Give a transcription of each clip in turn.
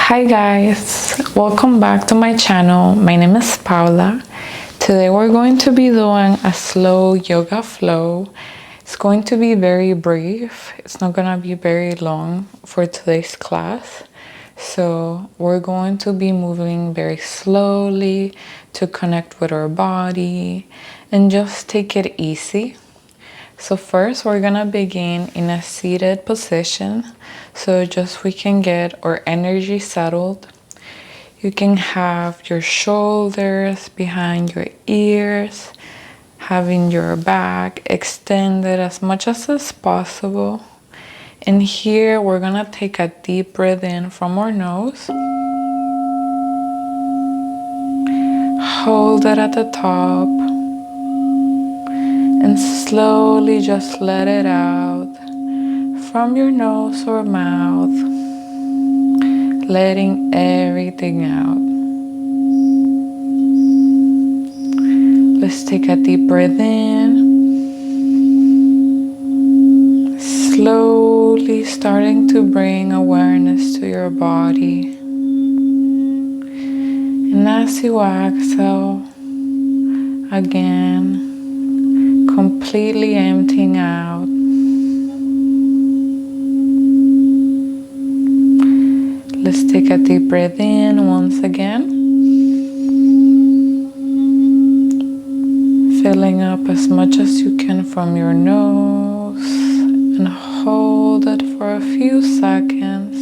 Hi guys, welcome back to my channel. My name is Paula. Today we're going to be doing a slow yoga flow. It's going to be very brief. It's not gonna be very long for today's class. So we're going to be moving very slowly to connect with our body and just take it easy. So first we're gonna begin in a seated position, so just we can get our energy settled. You can have your shoulders behind your ears, having your back extended as much as is possible. And here we're gonna take a deep breath in from our nose. Hold it at the top. And slowly just let it out from your nose or mouth, letting everything out. Let's take a deep breath in, slowly starting to bring awareness to your body. And as you exhale, again, completely emptying out. Let's take a deep breath in once again. Filling up as much as you can from your nose and hold it for a few seconds.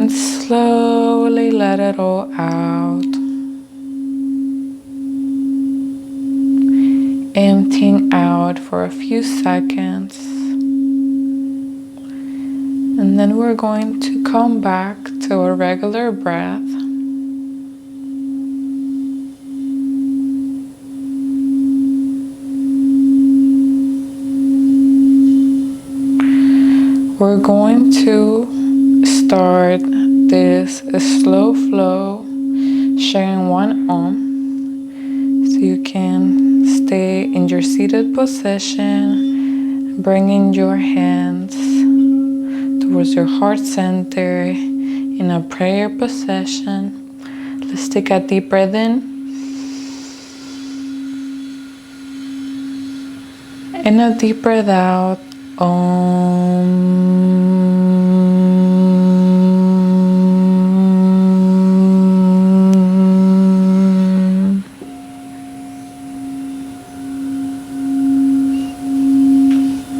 And slowly let it all out. Emptying out for a few seconds. And then we're going to come back to a regular breath. We're going to start this slow flow, sharing one arm. So you can stay in your seated position, bringing your hands towards your heart center in a prayer position. Let's take a deep breath in and a deep breath out.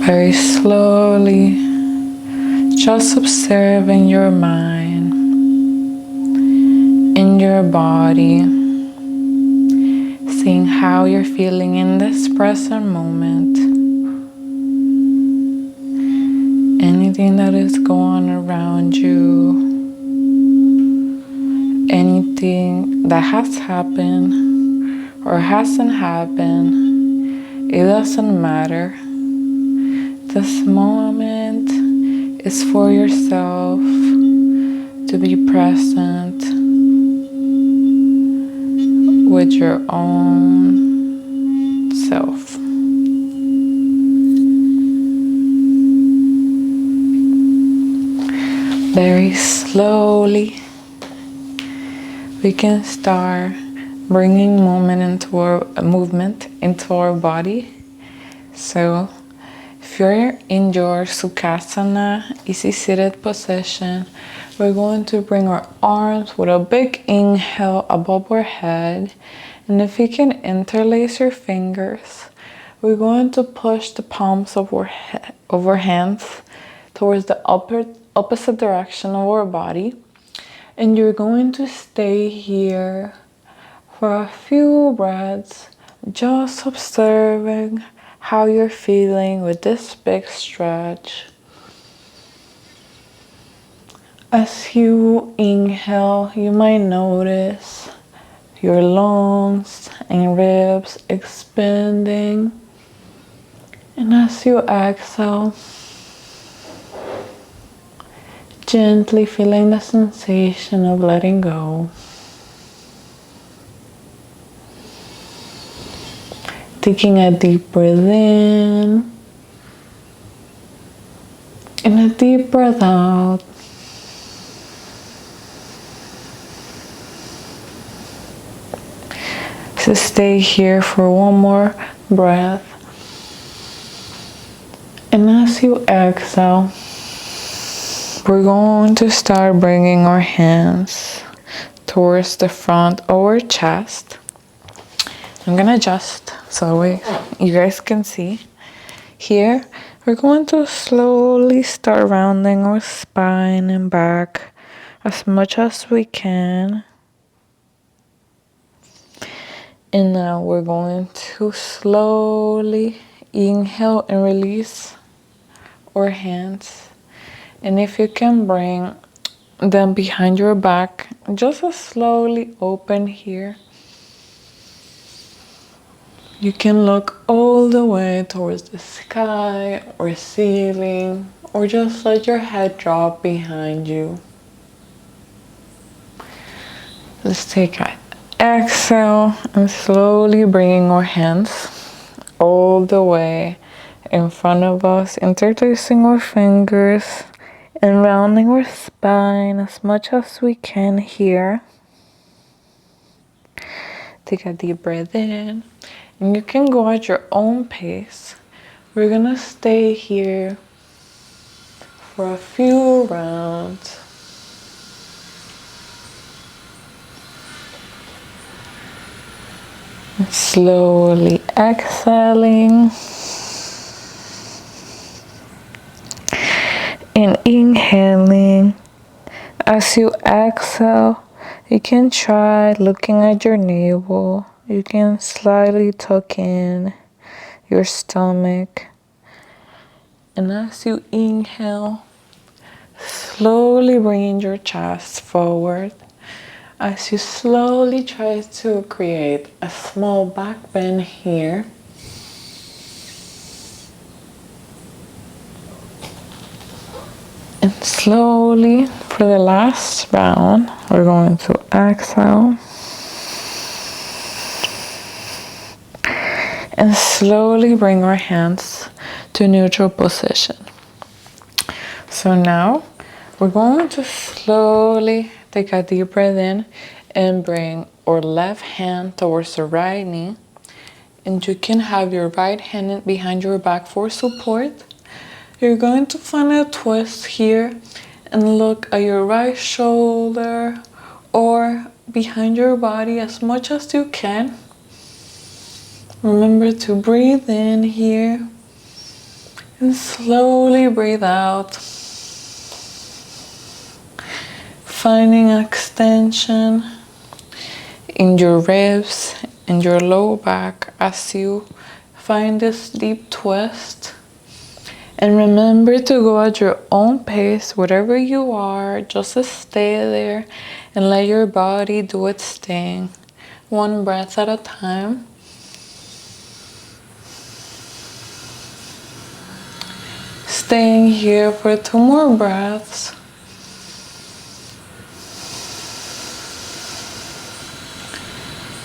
Very slowly, just observing your mind and your body, seeing how you're feeling in this present moment. Anything that is going around you, anything that has happened or hasn't happened, it doesn't matter. This moment is for yourself to be present with your own self. Very slowly, we can start bringing movement into our body. So if you're in your Sukhasana, easy seated position, we're going to bring our arms with a big inhale above our head. And if you can interlace your fingers, we're going to push the palms of our hands towards the opposite direction of our body. And you're going to stay here for a few breaths, just observing how you're feeling with this big stretch. As you inhale, you might notice your lungs and ribs expanding. And as you exhale, gently feeling the sensation of letting go. Taking a deep breath in And a deep breath out. So stay here for one more breath. And as you exhale, we're going to start bringing our hands towards the front of our chest. I'm gonna adjust so you guys can see. Here, we're going to slowly start rounding our spine and back as much as we can. And now we're going to slowly inhale and release our hands. And if you can bring them behind your back, just slowly open here. You can look all the way towards the sky or ceiling, or just let your head drop behind you. Let's take an exhale and slowly bringing our hands all the way in front of us, interlacing our fingers and rounding our spine as much as we can here. Take a deep breath in, and you can go at your own pace. We're gonna stay here for a few rounds. And slowly exhaling and inhaling. As you exhale, you can try looking at your navel. You can slightly tuck in your stomach. And as you inhale, slowly bringing your chest forward. As you slowly try to create a small back bend here. And slowly, for the last round, we're going to exhale. And slowly bring our hands to neutral position. So now, we're going to slowly take a deep breath in and bring our left hand towards the right knee. And you can have your right hand behind your back for support. You're going to find a twist here and look at your right shoulder or behind your body as much as you can. Remember to breathe in here and slowly breathe out. Finding extension in your ribs and your low back as you find this deep twist. And remember to go at your own pace, wherever you are, just stay there and let your body do its thing, one breath at a time. Staying here for 2 more breaths.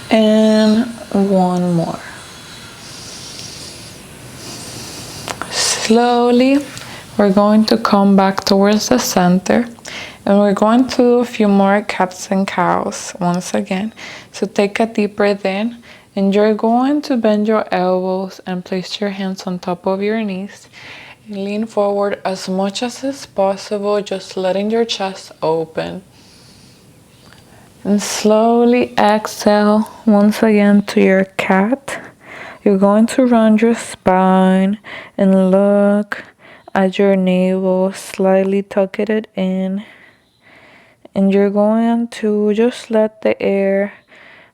And 1 more. Slowly, we're going to come back towards the center, and we're going to do a few more cats and cows once again. So take a deep breath in, and you're going to bend your elbows and place your hands on top of your knees. And lean forward as much as is possible, just letting your chest open. And slowly exhale once again to your cat. You're going to round your spine and look at your navel, slightly tuck it in. And you're going to just let the air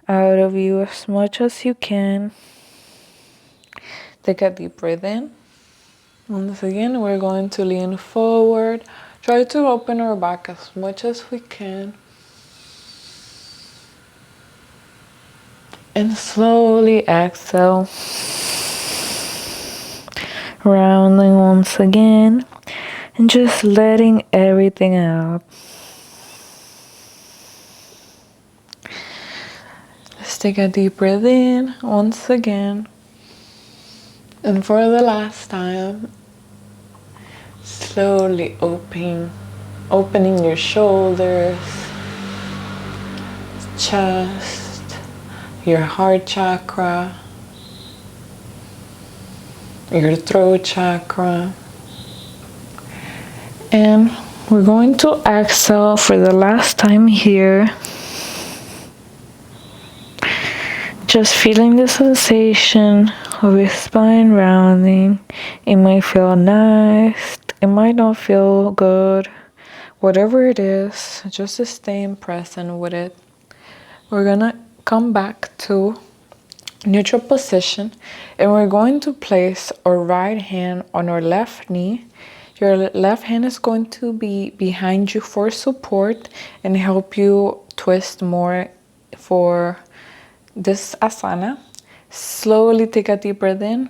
out of you as much as you can. Take a deep breath in. Once again, we're going to lean forward. Try to open our back as much as we can. And slowly exhale. Rounding once again. And just letting everything out. Let's take a deep breath in once again. And for the last time, Slowly opening your shoulders, chest, your heart chakra, your throat chakra. And we're going to exhale for the last time here. Just feeling the sensation of your spine rounding. It might feel nice, it might not feel good. Whatever it is, just staying present with it. We're gonna come back to neutral position, and we're going to place our right hand on our left knee. Your left hand is going to be behind you for support and help you twist more for this asana. Slowly take a deep breath in,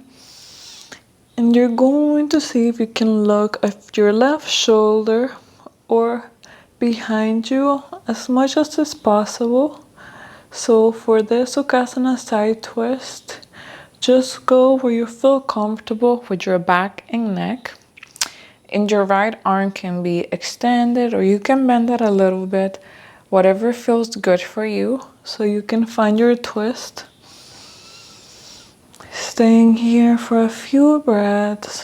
and you're going to see if you can look at your left shoulder or behind you as much as is possible. So for the Sukhasana side twist, just go where you feel comfortable with your back and neck. And your right arm can be extended, or you can bend it a little bit, whatever feels good for you, so you can find your twist. Staying here for a few breaths.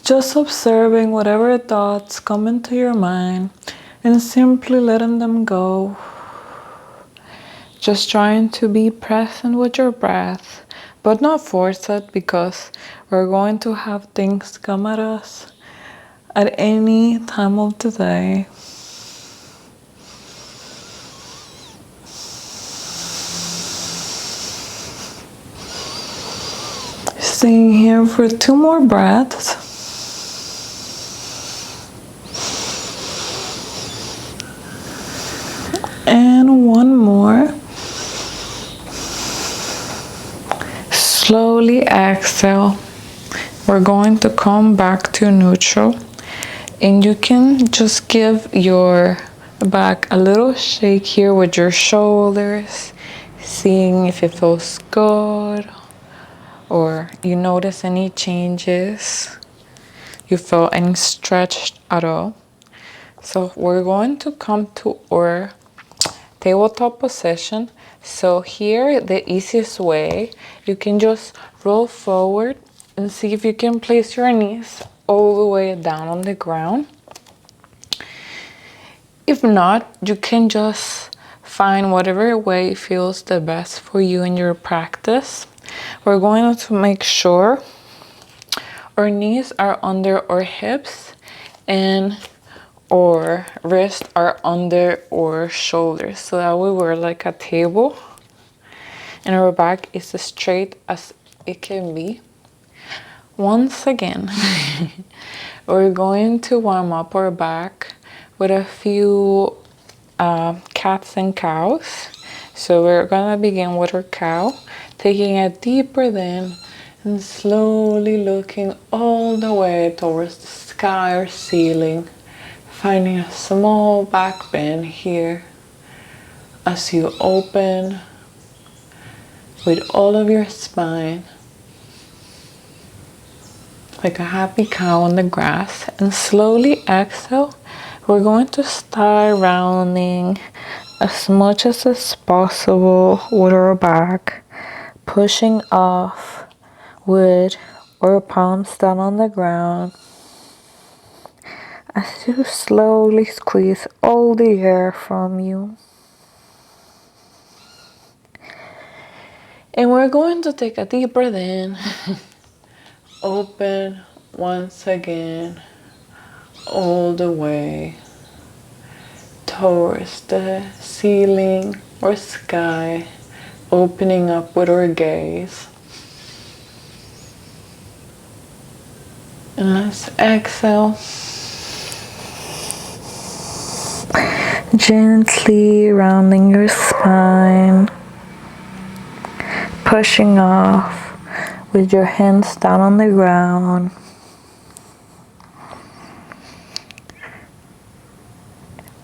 Just observing whatever thoughts come into your mind and simply letting them go. Just trying to be present with your breath, but not force it, because we're going to have things come at us at any time of the day. Staying here for 2 more breaths. And 1 more. Slowly exhale. We're going to come back to neutral, and you can just give your back a little shake here with your shoulders, seeing if it feels good or you notice any changes, you feel any stretch at all. So we're going to come to our tabletop position. So here, the easiest way, you can just roll forward and see if you can place your knees all the way down on the ground. If not, you can just find whatever way feels the best for you in your practice. We're going to make sure our knees are under our hips and our wrists are under our shoulders, so that way we're like a table and our back is as straight as it can be. Once again, we're going to warm up our back with a few cats and cows. So we're gonna begin with our cow, taking a deep breath in and slowly looking all the way towards the sky or ceiling, finding a small back bend here as you open with all of your spine, like a happy cow on the grass. And slowly exhale. We're going to start rounding as much as is possible with our back, pushing off with our palms down on the ground as you slowly squeeze all the air from you. And we're going to take a deep breath in, open once again, all the way towards the ceiling or sky, opening up with our gaze. And let's exhale. Gently rounding your spine, pushing off with your hands down on the ground.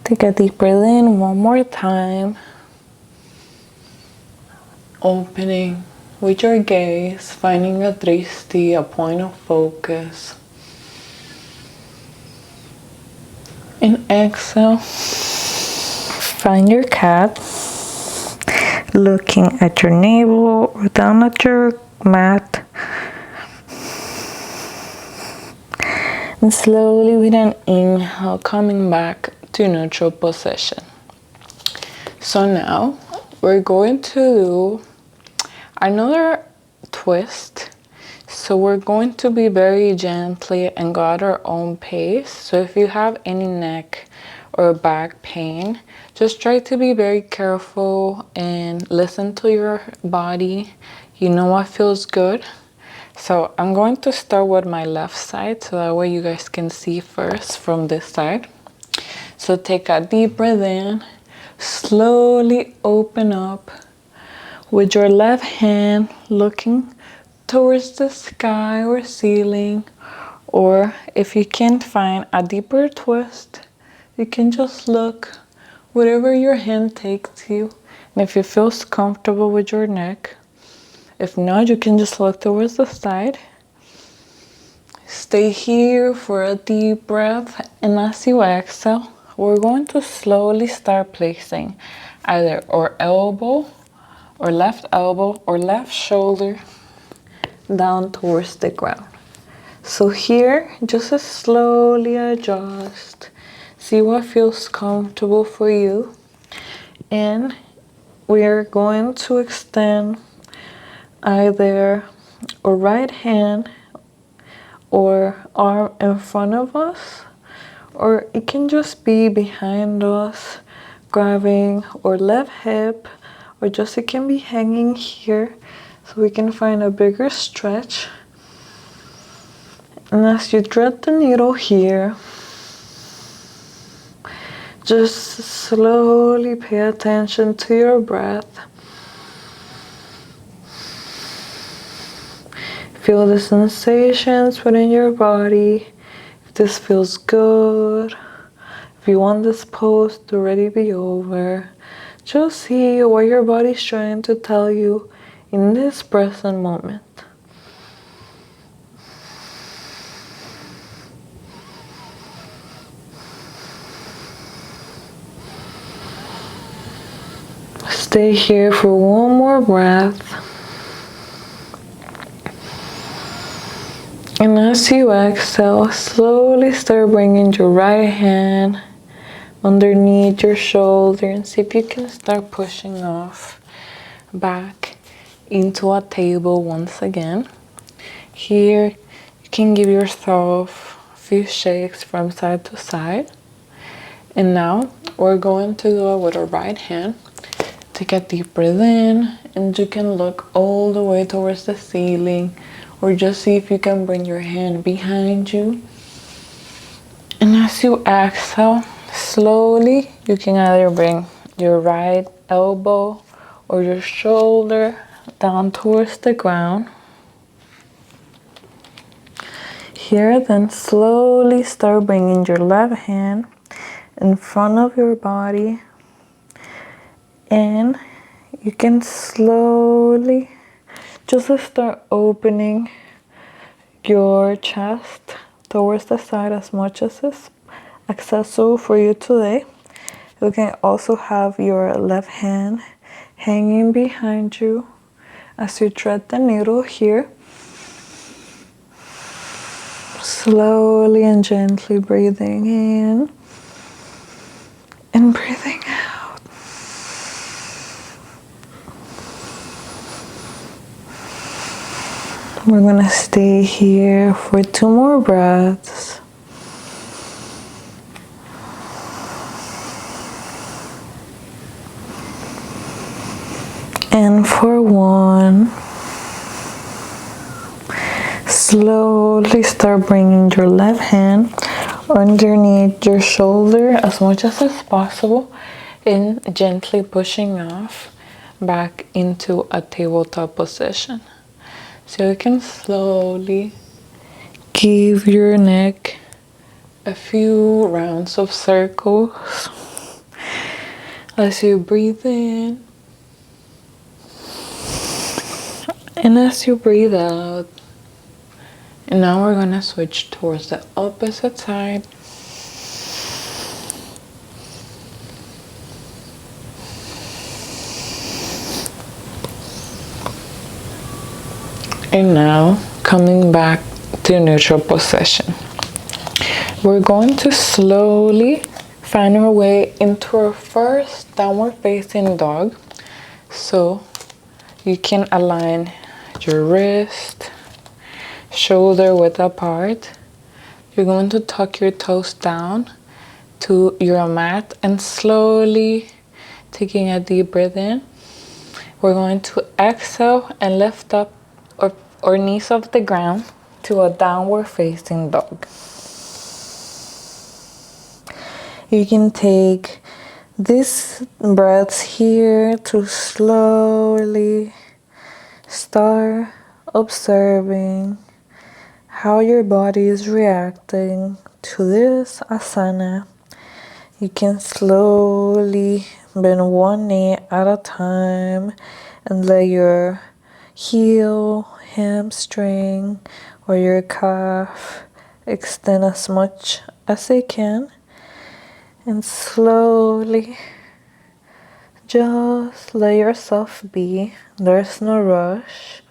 Take a deep breath in one more time. Opening with your gaze, finding a drishti, a point of focus. And exhale. Find your cat. Looking at your navel or down at your mat. And slowly with an inhale, coming back to neutral position. So now we're going to do another twist. So we're going to be very gently and go at our own pace. So if you have any neck or back pain, just try to be very careful and listen to your body. You know what feels good. So I'm going to start with my left side so that way you guys can see first from this side. So take a deep breath in, slowly open up with your left hand looking towards the sky or ceiling, or if you can't find a deeper twist, you can just look wherever your hand takes you, and if it feels comfortable with your neck. If not, you can just look towards the side. Stay here for a deep breath, and as you exhale, we're going to slowly start placing either our elbow or left shoulder down towards the ground. So here, just slowly adjust. See what feels comfortable for you. And we are going to extend either our right hand or arm in front of us, or it can just be behind us, grabbing our left hip, or just it can be hanging here so we can find a bigger stretch. And as you thread the needle here, just slowly pay attention to your breath. Feel the sensations within your body. If this feels good, if you want this pose to already be over, just see what your body's trying to tell you in this present moment. Stay here for one more breath. And as you exhale, slowly start bringing your right hand underneath your shoulder and see if you can start pushing off back into a table once again. Here, you can give yourself a few shakes from side to side. And now, we're going to do it with our right hand. Take a deep breath in, and you can look all the way towards the ceiling, or just see if you can bring your hand behind you. And as you exhale, slowly, you can either bring your right elbow or your shoulder down towards the ground. Here, then slowly start bringing your left hand in front of your body. And you can slowly just start opening your chest towards the side as much as is accessible for you today. You can also have your left hand hanging behind you as you thread the needle here. Slowly and gently breathing in and breathing out. We're gonna stay here for 2 more breaths. And for 1, slowly start bringing your left hand underneath your shoulder as much as is possible and gently pushing off back into a tabletop position. So you can slowly give your neck a few rounds of circles as you breathe in and as you breathe out. And now we're gonna switch towards the opposite side. And now, coming back to neutral position. We're going to slowly find our way into our first downward facing dog. So you can align your wrist, shoulder width apart. You're going to tuck your toes down to your mat and slowly taking a deep breath in. We're going to exhale and lift up our knees off the ground to a downward facing dog. You can take these breaths here to slowly start observing how your body is reacting to this asana. You can slowly bend one knee at a time and let your heel, hamstring, or your calf extend as much as they can. And slowly just let yourself be. There's no rush.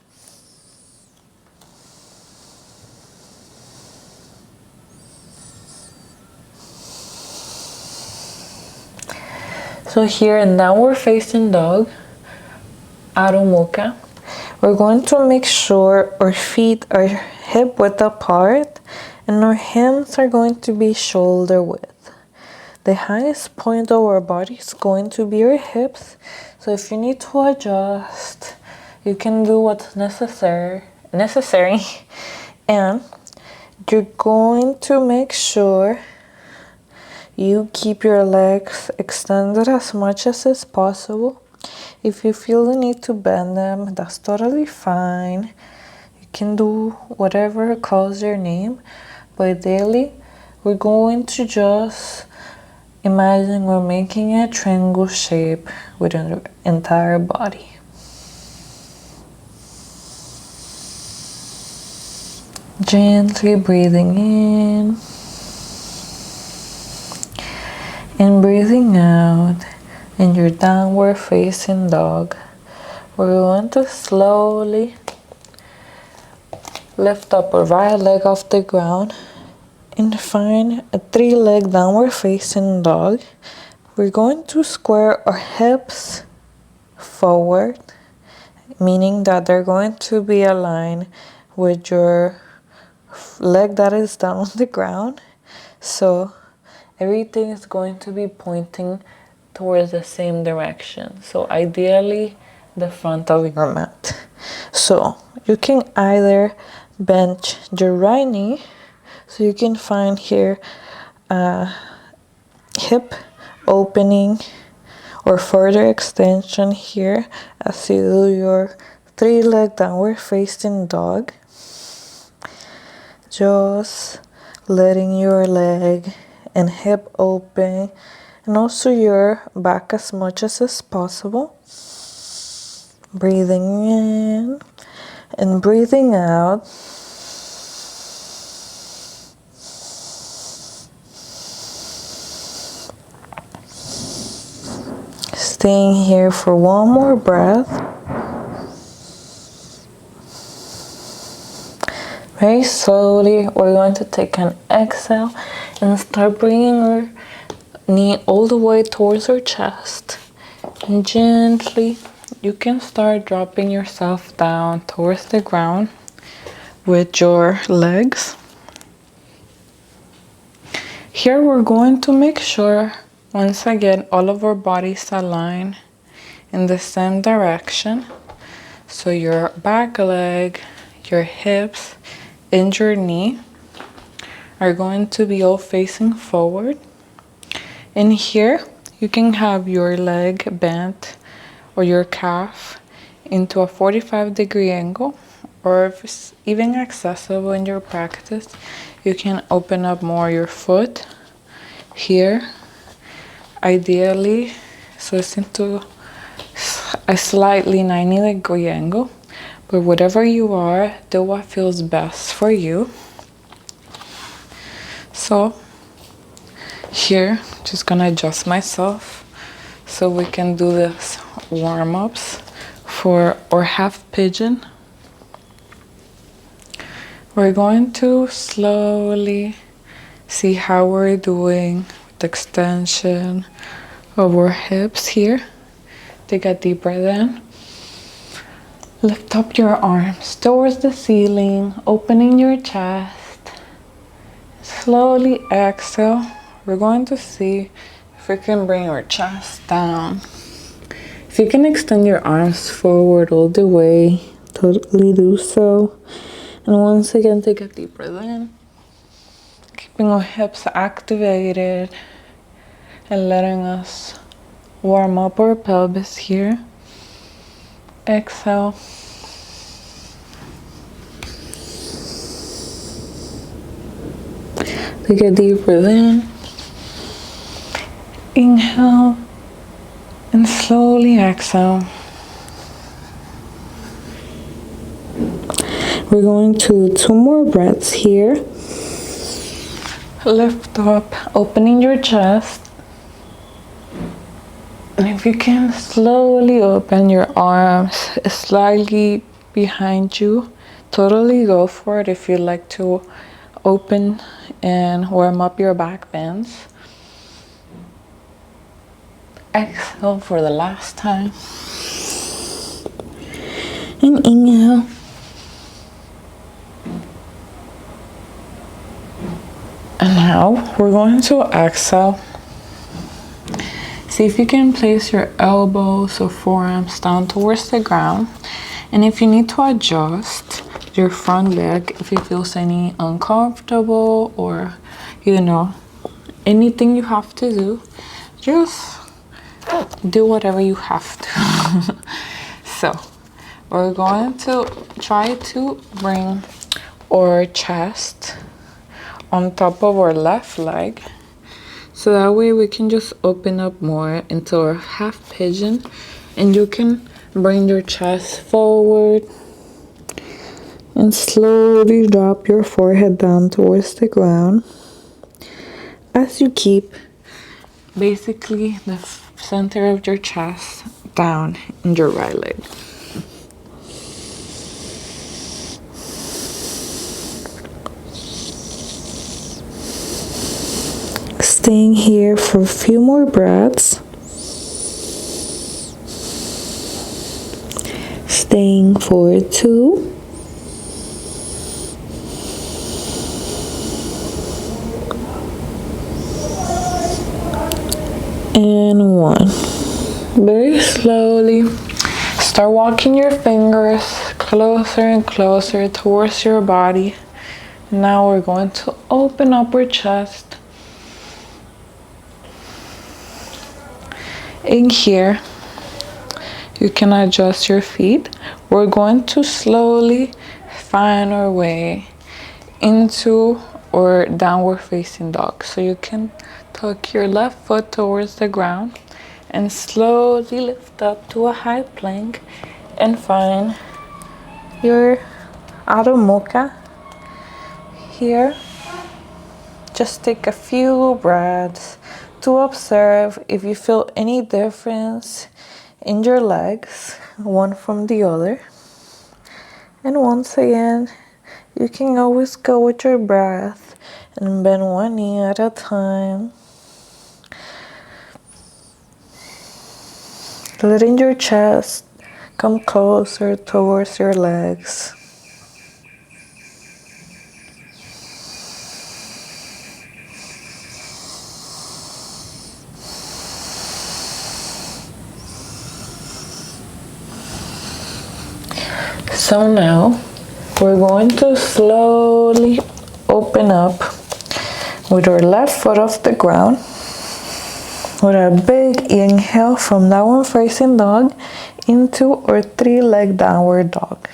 So here in downward facing dog, Adho Mukha, we're going to make sure our feet are hip width apart and our hands are going to be shoulder width. The highest point of our body is going to be our hips. So if you need to adjust, you can do what's necessary. And you're going to make sure you keep your legs extended as much as is possible. If you feel the need to bend them, that's totally fine. You can do whatever calls your name. But ideally, we're going to just imagine we're making a triangle shape with the entire body. Gently breathing in and breathing out in your downward facing dog. We're going to slowly lift up our right leg off the ground and find a 3-leg downward facing dog. We're going to square our hips forward, meaning that they're going to be aligned with your leg that is down on the ground. So everything is going to be pointing towards the same direction. So ideally, the front of your mat. So you can either bench your right knee, so you can find here a hip opening or further extension here as you do your 3-leg downward facing dog. Just letting your leg and hip open and also your back as much as is possible. Breathing in and breathing out. Staying here for one more breath. Very slowly, we're going to take an exhale and start bringing our knee all the way towards our chest. And gently, you can start dropping yourself down towards the ground with your legs. Here we're going to make sure, once again, all of our bodies align in the same direction. So your back leg, your hips, and your knee are going to be all facing forward. And here, you can have your leg bent or your calf into a 45-degree angle, or if it's even accessible in your practice, you can open up more your foot here, ideally, so it's into a slightly 90-degree angle. But whatever you are, do what feels best for you. So here, just gonna adjust myself so we can do this warm-ups for our half pigeon. We're going to slowly see how we're doing with the extension of our hips here. Take a deep breath in. Lift up your arms towards the ceiling, opening your chest. Slowly exhale. We're going to see if we can bring our chest down. If you can extend your arms forward all the way, totally do so. And once again, take a deep breath in. Keeping our hips activated and letting us warm up our pelvis here. Exhale. Take a deep breath in. Inhale and slowly exhale. We're going to 2 more breaths here. Lift up, opening your chest. And if you can, slowly open your arms slightly behind you. Totally go for it if you like to open and warm up your back bends. Exhale for the last time. And inhale. And now we're going to exhale. See if you can place your elbows or forearms down towards the ground. And if you need to adjust your front leg, if it feels any uncomfortable or, anything you have to do, just do whatever you have to. So we're going to try to bring our chest on top of our left leg. So that way we can just open up more into our half pigeon, and you can bring your chest forward and slowly drop your forehead down towards the ground as you keep basically the center of your chest down in your right leg. Staying here for a few more breaths. Staying for 2. And 1. Very slowly, start walking your fingers closer and closer towards your body. Now we're going to open up our chest. In here, you can adjust your feet. We're going to slowly find our way into our downward facing dog. So you can tuck your left foot towards the ground and slowly lift up to a high plank and find your Adho Mukha here. Just take a few breaths to observe if you feel any difference in your legs, one from the other. And once again, you can always go with your breath and bend one knee at a time. Letting your chest come closer towards your legs. So now we're going to slowly open up with our left foot off the ground with a big inhale from downward facing dog into our 3-leg downward dog.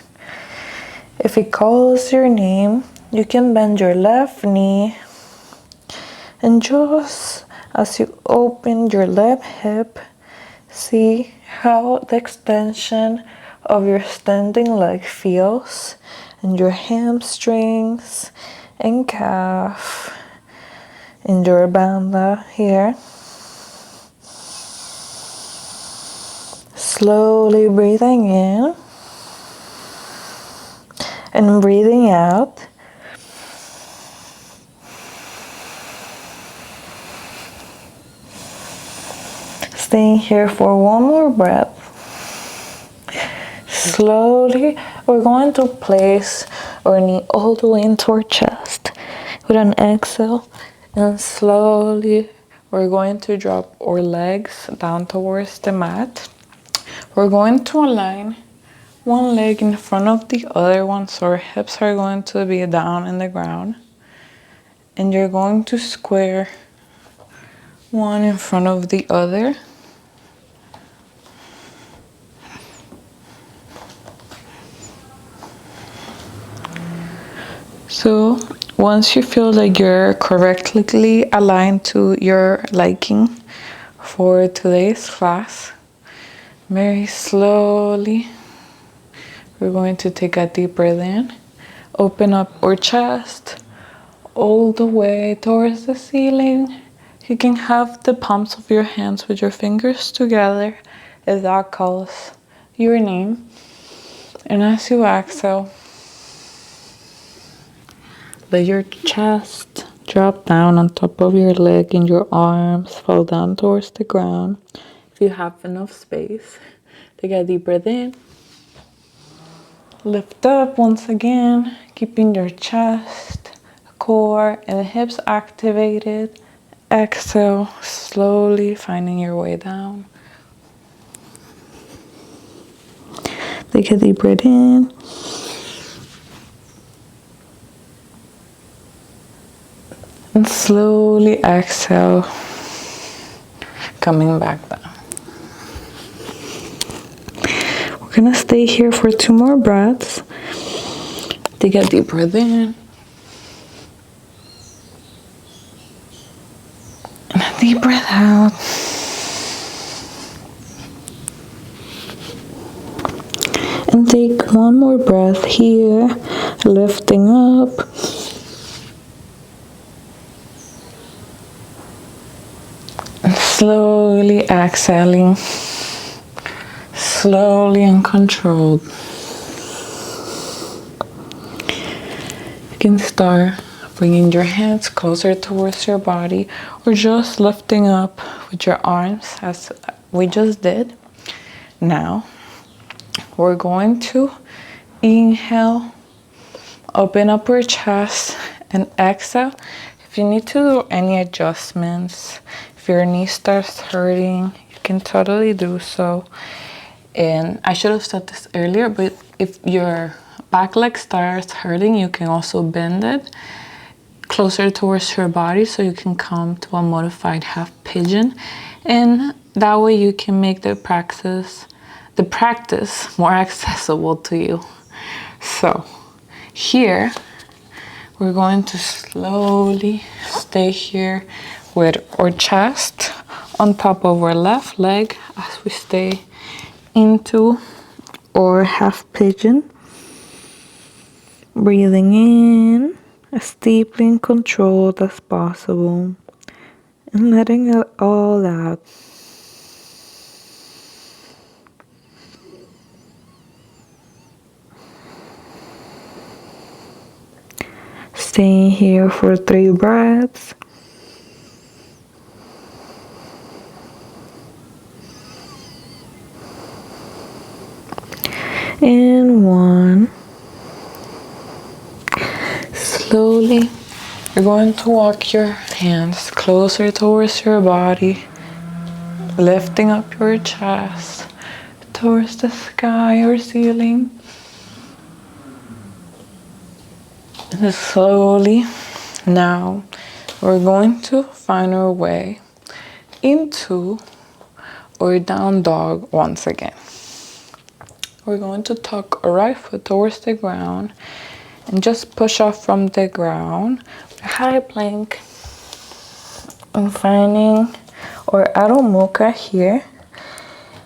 If it calls your name, you can bend your left knee, and just as you open your left hip, see how the extension of your standing leg feels in your hamstrings and calf, in your banda here. Slowly breathing in and breathing out, Staying here for one more breath. Slowly, we're going to place our knee all the way into our chest with an exhale, and slowly we're going to drop our legs down towards the mat. We're going to align one leg in front of the other one, so our hips are going to be down in the ground, and you're going to square one in front of the other. So once you feel like you're correctly aligned to your liking for today's class, very slowly, we're going to take a deep breath in, open up our chest all the way towards the ceiling. You can have the palms of your hands with your fingers together if that calls your name. And as you exhale, let your chest drop down on top of your leg and your arms fall down towards the ground. If you have enough space, take a deep breath in. Lift up once again, keeping your chest, core, and hips activated. Exhale, slowly finding your way down. Take a deep breath in. And slowly exhale, coming back down. We're gonna stay here for 2 more breaths. Take a deep breath in. And a deep breath out. And take 1 more breath here, lifting up. Slowly exhaling, slowly and controlled. You can start bringing your hands closer towards your body or just lifting up with your arms as we just did. Now, we're going to inhale, open up your chest, and exhale. If you need to do any adjustments, if your knee starts hurting, you can totally do so. And I should have said this earlier, but if your back leg starts hurting, you can also bend it closer towards your body so you can come to a modified half pigeon. And that way you can make the practice more accessible to you. So here, we're going to slowly stay here with our chest on top of our left leg as we stay into our half pigeon. Breathing in as deeply and controlled as possible and letting it all out. Staying here for 3 breaths. And 1. Slowly, you're going to walk your hands closer towards your body, lifting up your chest towards the sky or ceiling. And slowly, now, we're going to find our way into our down dog once again. We're going to tuck our right foot towards the ground and just push off from the ground. High plank. And finding our Adho Mukha here.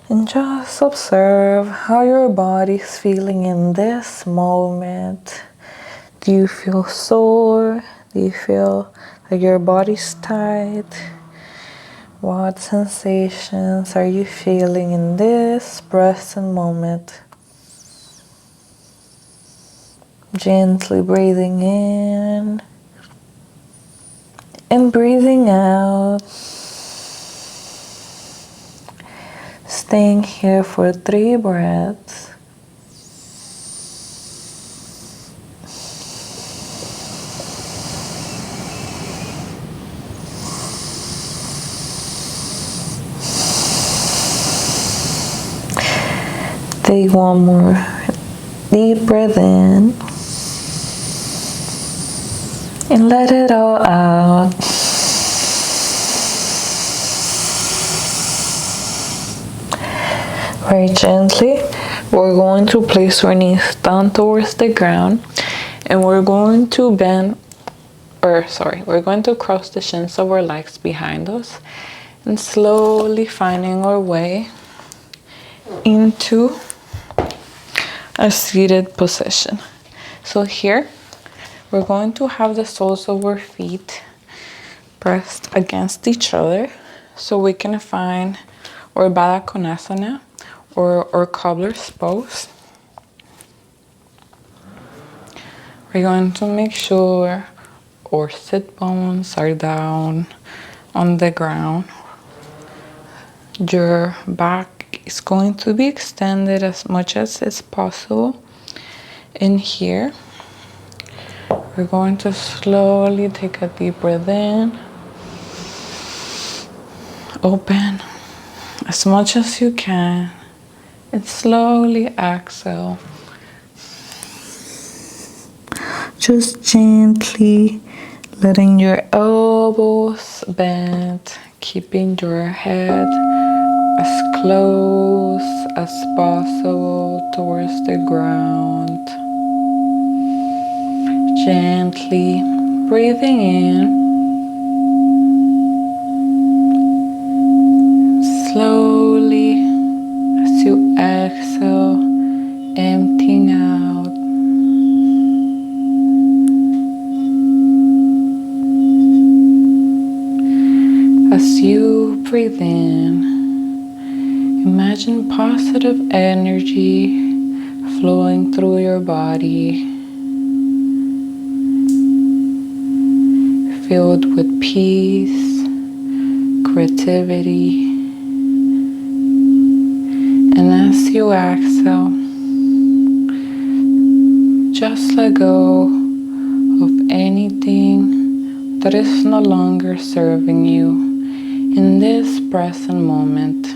And just observe how your body's feeling in this moment. Do you feel sore? Do you feel like your body's tight? What sensations are you feeling in this present moment? Gently breathing in and breathing out. Staying here for 3 breaths. Take one more deep breath in and let it all out. Very gently, we're going to place our knees down towards the ground and we're going to we're going to cross the shins of our legs behind us and slowly finding our way into a seated position. So here, we're going to have the soles of our feet pressed against each other so we can find our Baddha Konasana or cobbler's pose. We're going to make sure our sit bones are down on the ground. Your back is going to be extended as much as is possible. In here, we're going to slowly take a deep breath in. Open as much as you can and slowly exhale. Just gently letting your elbows bend, keeping your head as close as possible towards the ground. Gently breathing in, slowly as you exhale, emptying out. As you breathe in, imagine positive energy flowing through your body, filled with peace, creativity. And as you exhale, just let go of anything that is no longer serving you in this present moment.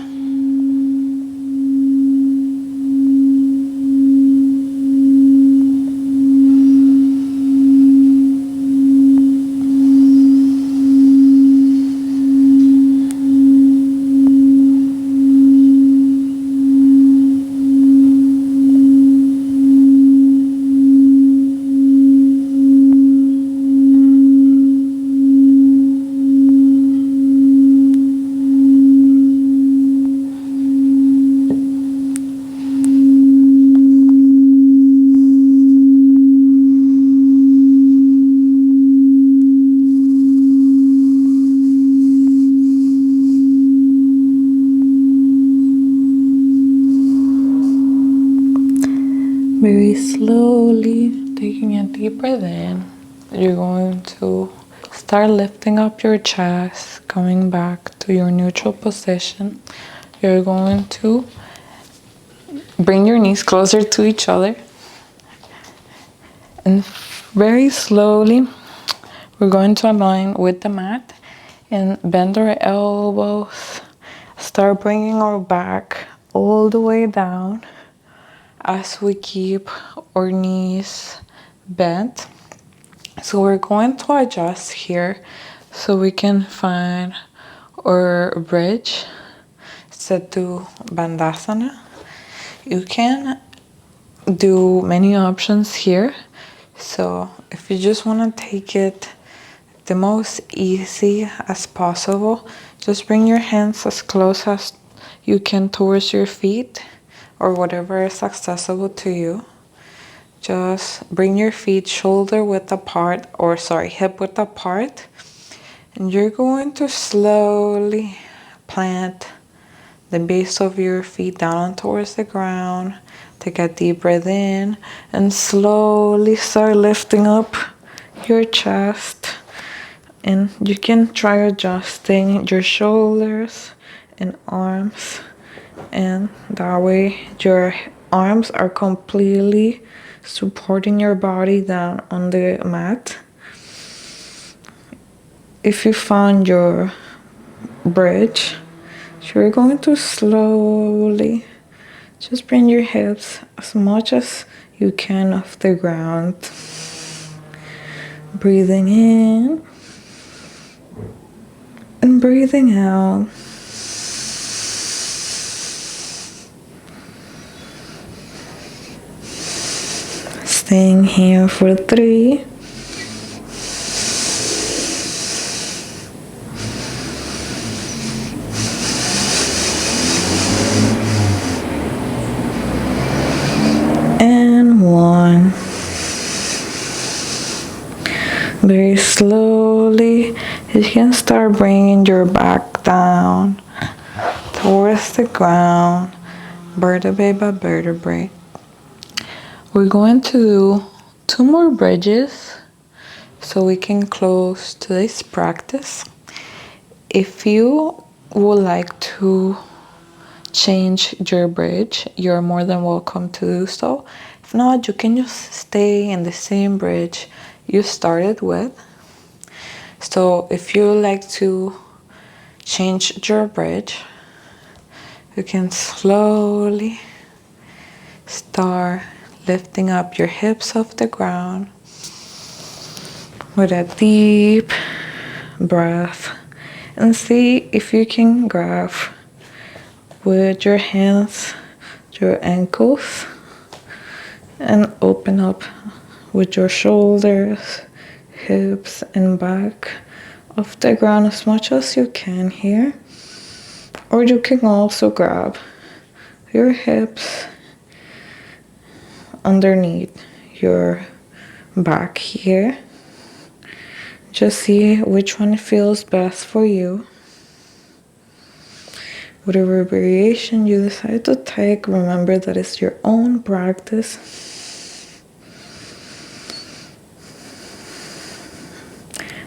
Very slowly taking a deep breath in, you're going to start lifting up your chest, coming back to your neutral position. You're going to bring your knees closer to each other. And very slowly, we're going to align with the mat and bend our elbows. Start bringing our back all the way down as we keep our knees bent. So we're going to adjust here so we can find our bridge, Setu Bandhasana. You can do many options here. So if you just want to take it the most easy as possible, just bring your hands as close as you can towards your feet or whatever is accessible to you. Just bring your feet shoulder width apart, hip width apart. And you're going to slowly plant the base of your feet down towards the ground. Take a deep breath in and slowly start lifting up your chest. And you can try adjusting your shoulders and arms and that way your arms are completely supporting your body down on the mat. If you found your bridge, you're going to slowly just bring your hips as much as you can off the ground. Breathing in and breathing out. Staying here for 3. And 1. Very slowly, you can start bringing your back down towards the ground, vertebrae by vertebrae. We're going to do 2 more bridges so we can close today's practice. If you would like to change your bridge, you're more than welcome to do so. If not, you can just stay in the same bridge you started with. So if you like to change your bridge, you can slowly start lifting up your hips off the ground with a deep breath, and see if you can grab with your hands your ankles and open up with your shoulders, hips and back off the ground as much as you can here. Or you can also grab your hips underneath your back here. Just see which one feels best for you. Whatever variation you decide to take, remember that it's your own practice.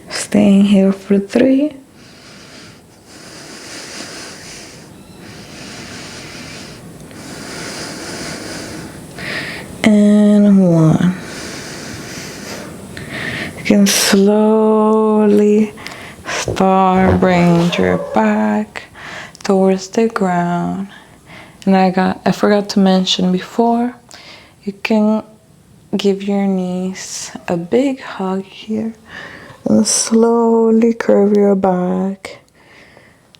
Staying here for 3. And 1. You can slowly start bringing your back towards the ground. And I forgot to mention before, you can give your knees a big hug here and slowly curve your back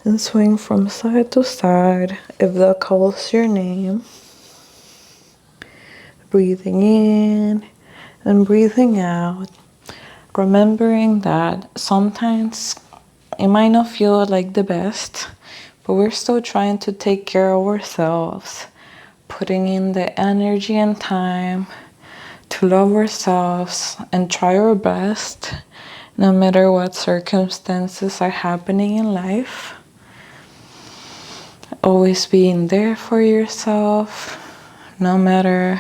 and swing from side to side if that calls your name. Breathing in and breathing out, remembering that sometimes it might not feel like the best, but we're still trying to take care of ourselves, putting in the energy and time to love ourselves and try our best no matter what circumstances are happening in life. Always being there for yourself no matter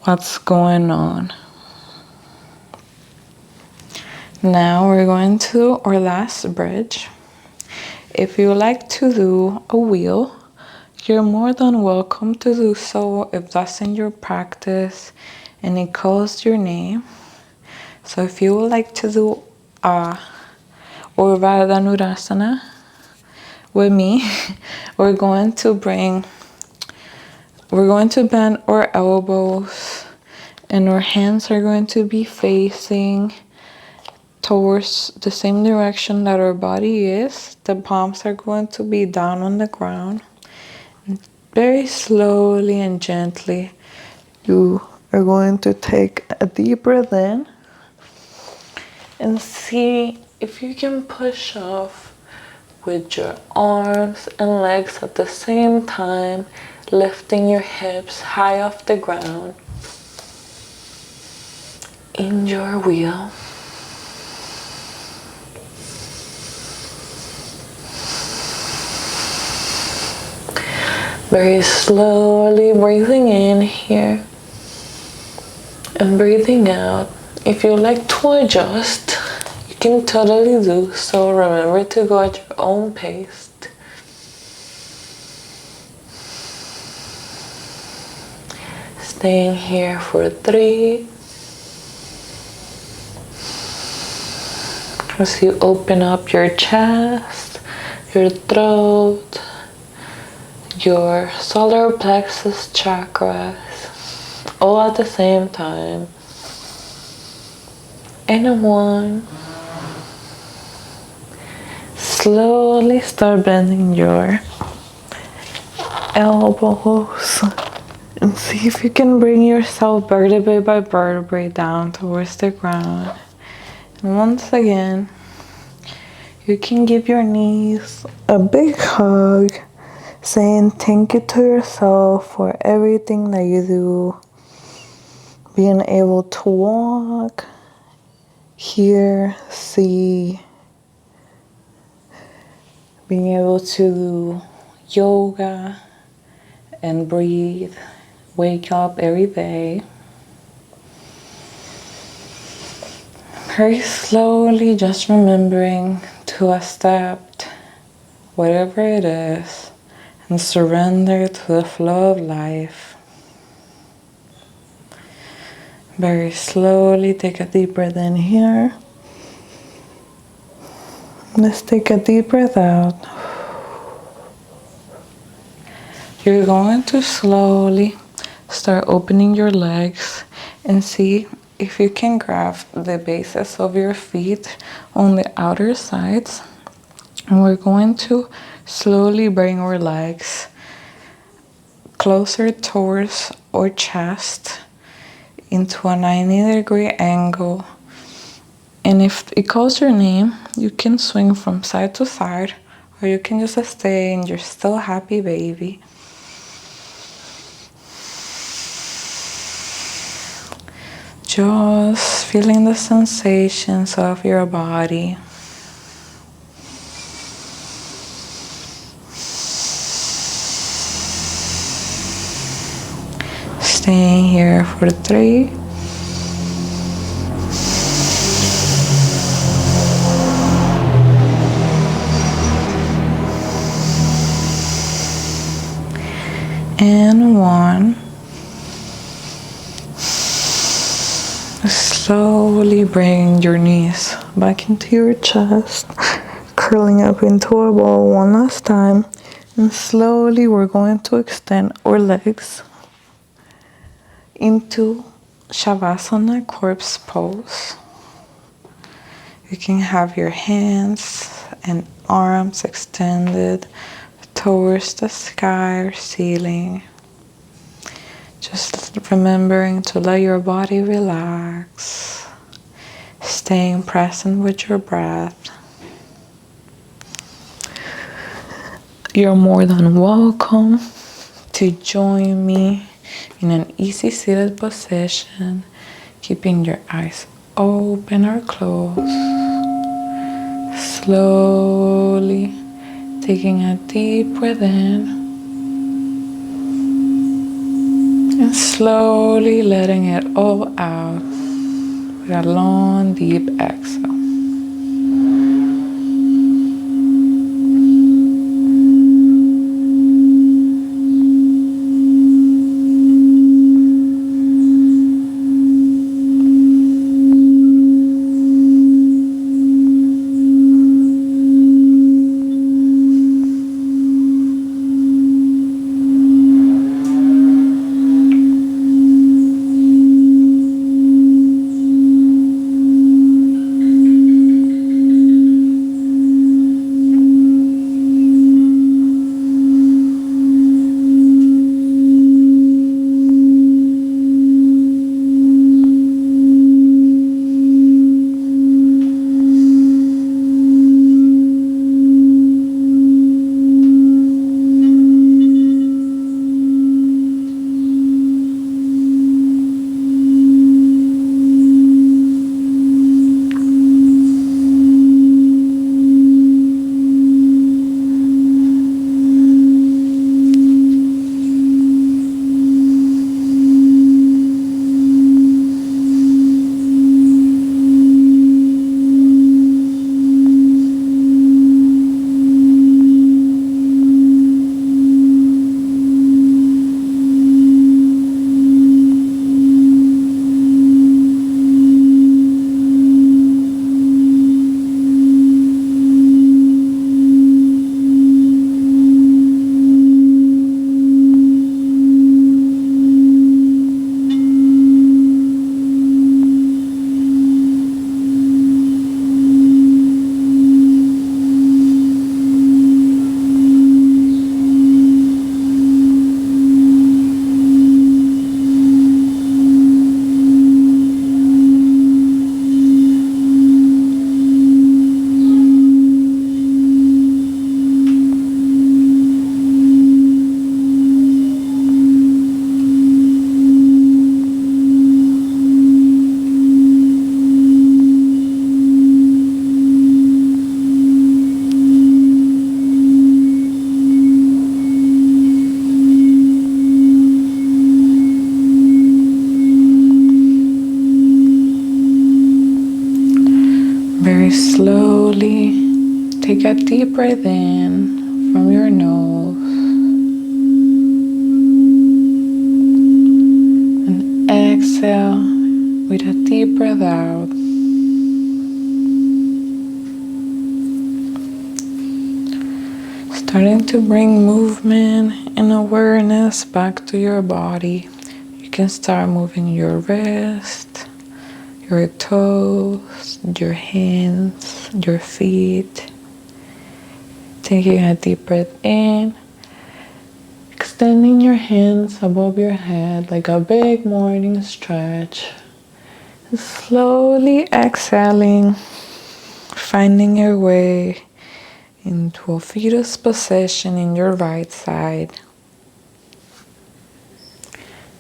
what's going on. Now we're going to our last bridge. If you like to do a wheel, you're more than welcome to do so if that's in your practice and it calls your name. So if you would like to do a Urdhva Dhanurasana with me, we're going to bend our elbows and our hands are going to be facing towards the same direction that our body is. The palms are going to be down on the ground. Very slowly and gently, you are going to take a deep breath in and see if you can push off with your arms and legs at the same time, lifting your hips high off the ground in your wheel. Very slowly breathing in here and breathing out. If you like to adjust, you can totally do so. Remember to go at your own pace. Staying here for 3. As you open up your chest, your throat, your solar plexus chakras, all at the same time. And 1. Slowly start bending your elbows and see if you can bring yourself vertebrae by vertebrae down towards the ground. And once again, you can give your knees a big hug, saying thank you to yourself for everything that you do. Being able to walk, hear, see, being able to do yoga and breathe, wake up every day. Very slowly, just remembering to accept whatever it is and surrender to the flow of life. Very slowly, take a deep breath in here. Let's take a deep breath out. You're going to slowly start opening your legs and see if you can grab the bases of your feet on the outer sides. And we're going to slowly bring our legs closer towards our chest into a 90-degree angle. And if it calls your name, you can swing from side to side, or you can just stay in your still happy baby. Just feeling the sensations of your body. Staying here for 3. And 1. Slowly bring your knees back into your chest, curling up into a ball one last time. And slowly we're going to extend our legs into Shavasana corpse pose. You can have your hands and arms extended towards the sky or ceiling. Just remembering to let your body relax, staying present with your breath. You're more than welcome to join me in an easy seated position, keeping your eyes open or closed. Slowly taking a deep breath in and slowly letting it all out with a long, deep exhale. Take a deep breath in from your nose and exhale with a deep breath out. Starting to bring movement and awareness back to your body. You can start moving your wrist, your toes, your hands, your feet. Taking a deep breath in, extending your hands above your head like a big morning stretch. Slowly exhaling, finding your way into a fetus position in your right side.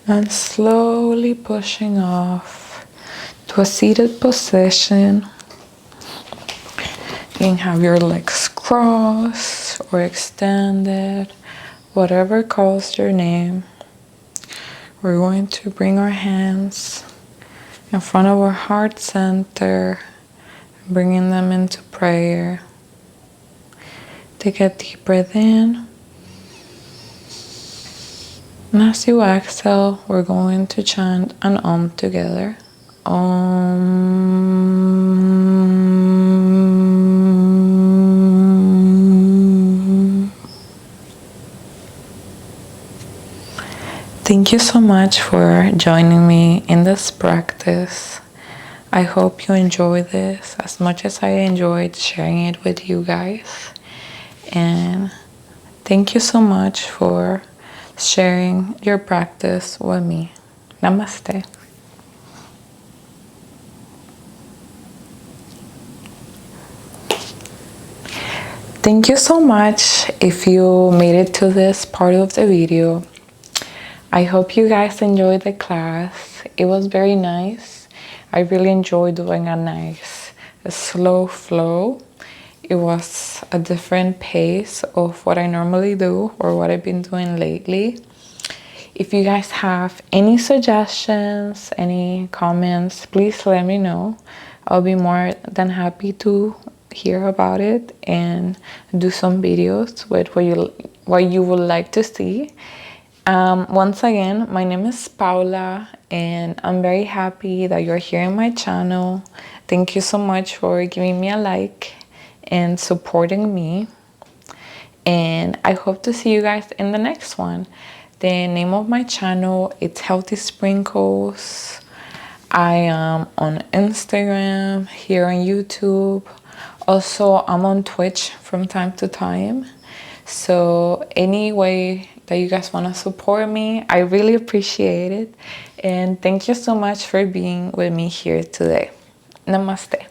And slowly pushing off to a seated position. You can have your legs crossed or extended, whatever calls your name. We're going to bring our hands in front of our heart center, bringing them into prayer. Take a deep breath in. And as you exhale, we're going to chant an Om together. Om. Thank you so much for joining me in this practice. I hope you enjoy this as much as I enjoyed sharing it with you guys. And thank you so much for sharing your practice with me. Namaste. Thank you so much if you made it to this part of the video. I hope you guys enjoyed the class. It was very nice. I really enjoyed doing a slow flow. It was a different pace of what I normally do or what I've been doing lately. If you guys have any suggestions, any comments, please let me know. I'll be more than happy to hear about it and do some videos with what you would like to see. Once again, my name is Paula and I'm very happy that you're here in my channel. Thank you so much for giving me a like and supporting me. And I hope to see you guys in the next one. The name of my channel is Healthy Sprinkles. I am on Instagram, here on YouTube. Also, I'm on Twitch from time to time. So any way that you guys want to support me, I really appreciate it. And thank you so much for being with me here today. Namaste.